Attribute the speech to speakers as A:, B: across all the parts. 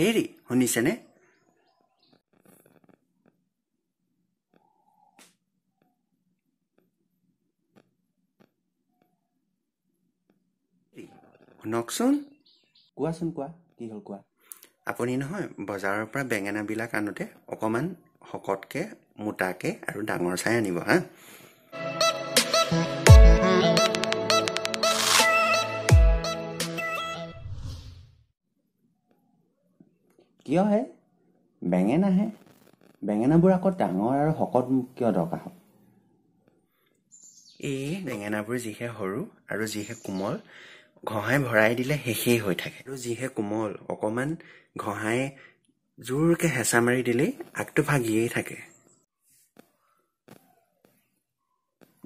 A: হেৰি শুনিছেনে শুনকচোন
B: কোৱাচোন কোৱা কি হ'ল কোৱা
A: আপুনি নহয় বজাৰৰ পৰা বেঙেনাবিলাক আনোতে অকণমান শকতকে মোটাকে আৰু ডাঙৰ চাই আনিব হা
B: কিয় হে বেঙেনাবোৰ আকৌ ডাঙৰ আৰু শকত কিয় দৰকাৰ হয়
A: এই বেঙেনাবোৰ যিহে সৰু আৰু যিহে কোমল ঘঁহাই ভৰাই দিলে শেষেই হৈ থাকে আৰু যিহে কোমল অকণমান ঘঁহাই জোৰকে হেঁচা মাৰি দিলেই আগটো ভাগিয়েই থাকে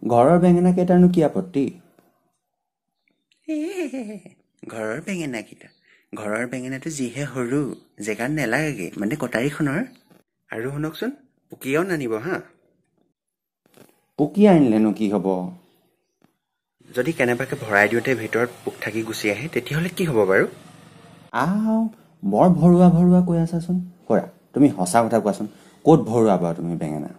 B: ঘৰৰ বেঙেনা কেইটাৰনো কি আপত্তি
A: ঘৰৰ বেঙেনাটো যিহে সৰু জেগাত নেলাগেগে মানে কটাৰীখনৰ আৰু শুনকচোন পুকিয়াও নানিব হা
B: পুকি আনিলেনো কি হ'ব
A: যদি কেনেবাকে ভৰাই দিওঁতে ভিতৰত পোক থাকি গুচি আহে তেতিয়াহ'লে কি হ'ব বাৰু
B: বৰ ভৰুৱা কৈ আছাচোন কৰা তুমি সঁচা কথা কোৱাচোন ক'ত ভৰুৱা বাৰু তুমি বেঙেনা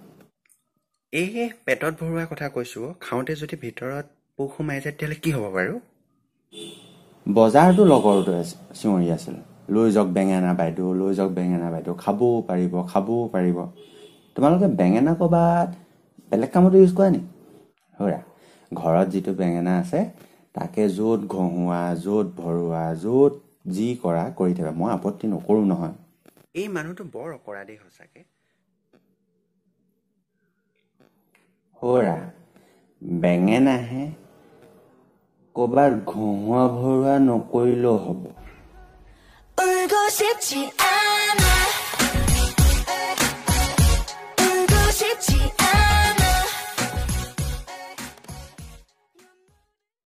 A: এই পেটত ভৰোৱা কথা কৈছোঁ খাওঁতে যদি ভিতৰত পোক সোমাই যায় তেতিয়াহ'লে কি হ'ব বাৰু
B: বজাৰটো লগৰটো চিঞৰি আছিল লৈ যাওক বেঙেনা বাইদেউ খাবও পাৰিব তোমালোকে বেঙেনা ক'ৰবাত বেলেগ কামত ইউজ কৰা নি হৰা ঘৰত যিটো বেঙেনা আছে তাকে য'ত ঘঁহুৱা য'ত ভৰোৱা য'ত যি কৰা কৰি থাকা মই আপত্তি নকৰোঁ নহয়
A: এই মানুহটো বৰ অপৰাধী সঁচাকে
B: হৰা বেঙেনাহে ক'ৰবাত ঘঁহুৱা ভৰোৱা নকৰিলেও হ'ব